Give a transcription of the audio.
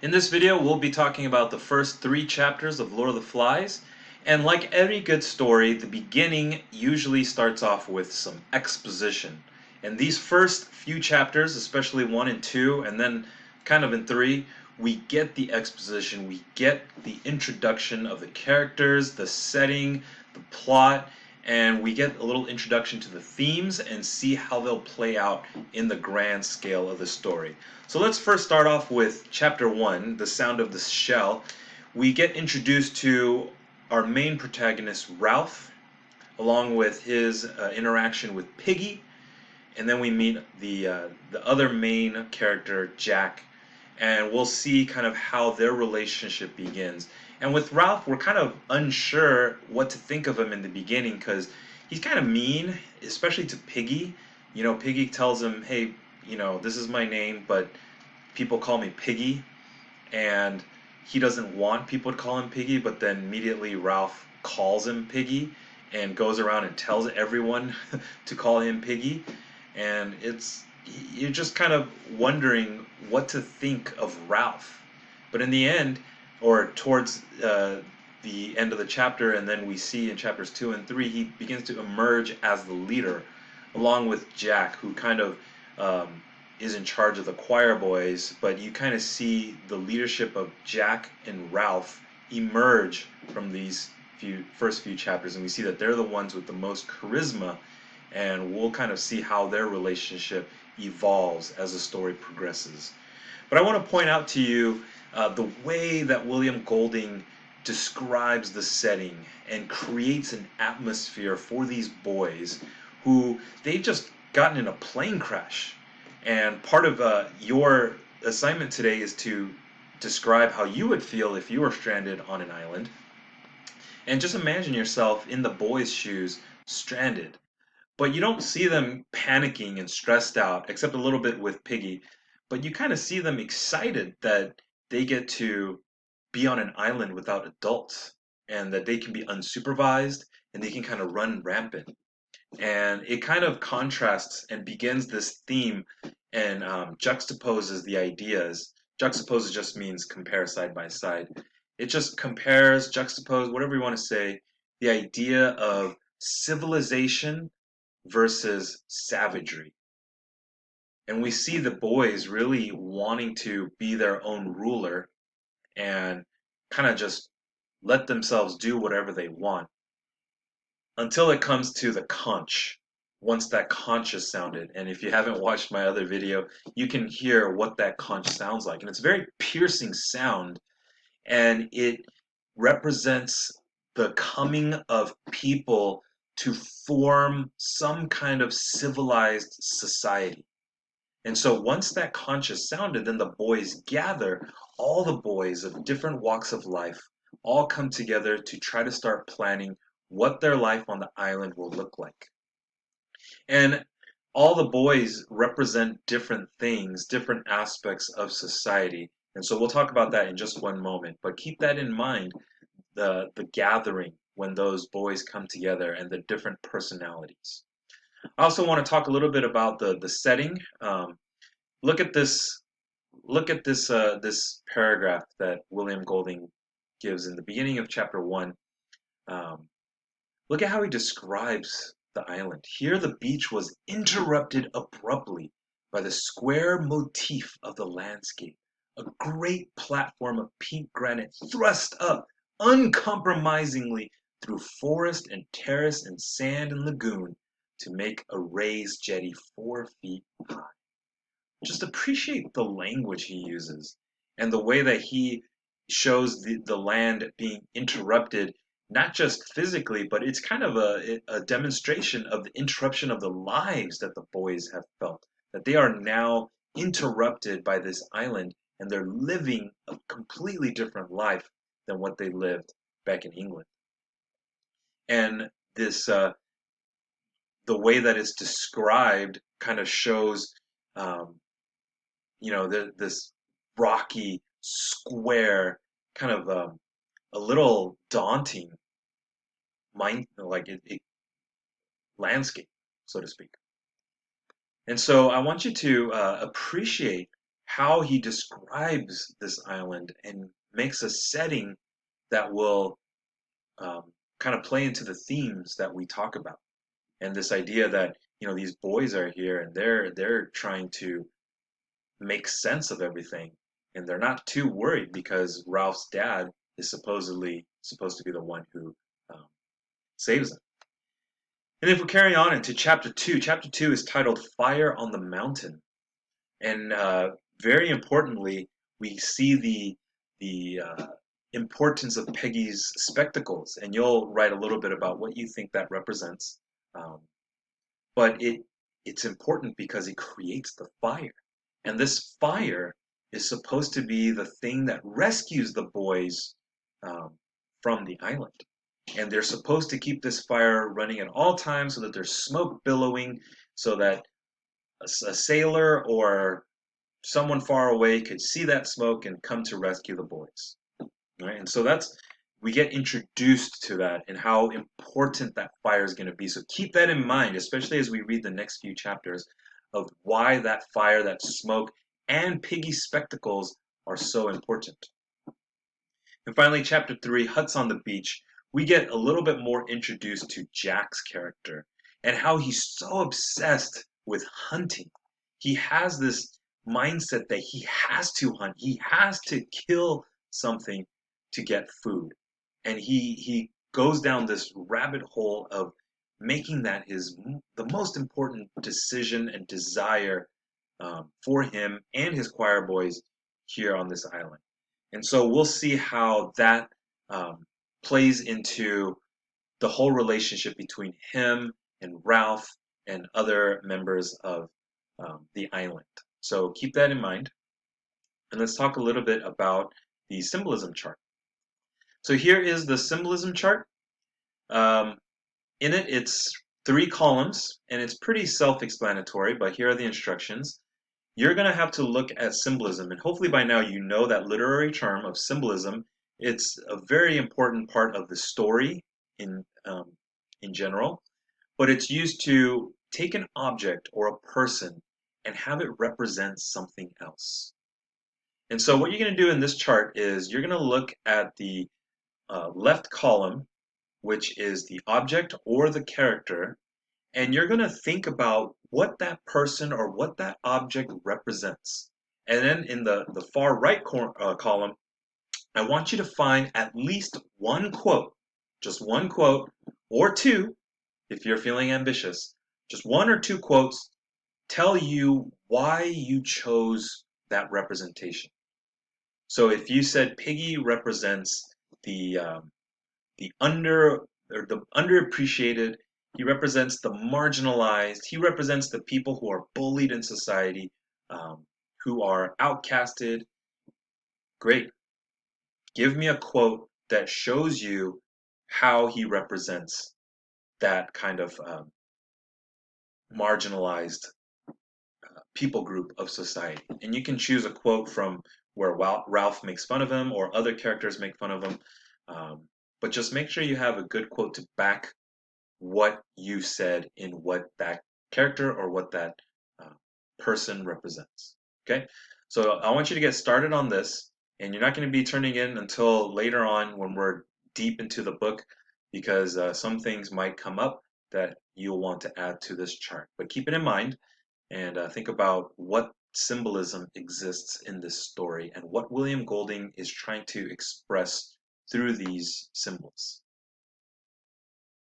In this video, we'll be talking about the first 3 chapters of Lord of the Flies. And like every good story, the beginning usually starts off with some exposition. And these first few chapters, especially 1 and 2, and then kind of in 3, we get the exposition, we get the introduction of the characters, the setting, the plot, and we get a little introduction to the themes and see how they'll play out in the grand scale of the story. So let's first start off with chapter 1, The Sound of the Shell. We get introduced to our main protagonist, Ralph, along with his interaction with Piggy, and then we meet the other main character, Jack, and we'll see kind of how their relationship begins. And with Ralph, we're kind of unsure what to think of him in the beginning because he's kind of mean, especially to Piggy. Piggy tells him, "Hey, this is my name, but people call me Piggy," and he doesn't want people to call him Piggy, but then immediately Ralph calls him Piggy and goes around and tells everyone to call him Piggy, and you're just kind of wondering what to think of Ralph. But in the end, or towards the end of the chapter, and then we see in chapters 2 and 3, he begins to emerge as the leader, along with Jack, who kind of is in charge of the choir boys, but you kind of see the leadership of Jack and Ralph emerge from these first few chapters, and we see that they're the ones with the most charisma, and we'll kind of see how their relationship evolves as the story progresses. But I want to point out to you the way that William Golding describes the setting and creates an atmosphere for these boys who they've just gotten in a plane crash. And part of your assignment today is to describe how you would feel if you were stranded on an island. And just imagine yourself in the boys' shoes, stranded. But you don't see them panicking and stressed out, except a little bit with Piggy. But you kind of see them excited that they get to be on an island without adults and that they can be unsupervised and they can kind of run rampant. And it kind of contrasts and begins this theme and juxtaposes the ideas. Juxtaposes just means compare side by side. It just compares, juxtapose, whatever you want to say, the idea of civilization versus savagery. And we see the boys really wanting to be their own ruler and kind of just let themselves do whatever they want until it comes to the conch. Once that conch is sounded, and if you haven't watched my other video, you can hear what that conch sounds like. And it's a very piercing sound, and it represents the coming of people to form some kind of civilized society. And so once that conch is sounded, then the boys gather, all the boys of different walks of life, all come together to try to start planning what their life on the island will look like. And all the boys represent different things, different aspects of society. And so we'll talk about that in just one moment. But keep that in mind, the gathering when those boys come together and the different personalities. I also want to talk a little bit about the setting. Look at this. Look at this paragraph that William Golding gives in the beginning of chapter 1. Um, Look at how he describes the island. Here the beach was interrupted abruptly by the square motif of the landscape, a great platform of pink granite thrust up uncompromisingly through forest and terrace and sand and lagoon to make a raised jetty 4 feet high. Just appreciate the language he uses and the way that he shows the land being interrupted, not just physically, but it's kind of a demonstration of the interruption of the lives that the boys have felt, that they are now interrupted by this island and they're living a completely different life than what they lived back in England. And this the way that it's described kind of shows um, this rocky square kind of a little daunting mind like it landscape, so to speak. And so I want you to appreciate how he describes this island and makes a setting that will um, kind of play into the themes that we talk about. And this idea that, these boys are here and they're trying to make sense of everything, and they're not too worried because Ralph's dad is supposedly supposed to be the one who um, saves them. And if we carry on into chapter 2 is titled Fire on the Mountain. And very importantly, we see the importance of Peggy's spectacles, and you'll write a little bit about what you think that represents. Um, but it's important because it creates the fire, and this fire is supposed to be the thing that rescues the boys um, from the island. And they're supposed to keep this fire running at all times so that there's smoke billowing, so that a sailor or someone far away could see that smoke and come to rescue the boys. Right? And so we get introduced to that and how important that fire is going to be. So keep that in mind, especially as we read the next few chapters of why that fire, that smoke, and Piggy's spectacles are so important. And finally, chapter 3, Huts on the Beach, we get a little bit more introduced to Jack's character and how he's so obsessed with hunting. He has this mindset that he has to hunt, he has to kill something to get food. And he goes down this rabbit hole of making that the most important decision and desire for him and his choir boys here on this island. And so we'll see how that um, plays into the whole relationship between him and Ralph and other members of the island. So keep that in mind. And let's talk a little bit about the symbolism chart. So here is the symbolism chart. Um, in it, it's 3 columns, and it's pretty self-explanatory, but here are the instructions. You're going to have to look at symbolism, and hopefully by now you know that literary term of symbolism. It's a very important part of the story in general, but it's used to take an object or a person and have it represent something else. And so what you're going to do in this chart is you're going to look at the left column, which is the object or the character, and you're going to think about what that person or what that object represents. And then in the far right column, I want you to find at least one quote, just one quote, or two, if you're feeling ambitious, just 1 or 2 quotes tell you why you chose that representation. So if you said Piggy represents the the under or the underappreciated, he represents the marginalized, he represents the people who are bullied in society, who are outcasted. Great. Give me a quote that shows you how he represents that kind of marginalized people group of society. And you can choose a quote from where Ralph makes fun of him or other characters make fun of him. But just make sure you have a good quote to back what you said in what that character or what that uh, person represents. Okay, so I want you to get started on this, and you're not going to be turning in until later on when we're deep into the book, because some things might come up that you'll want to add to this chart. But keep it in mind and think about what symbolism exists in this story and what William Golding is trying to express through these symbols.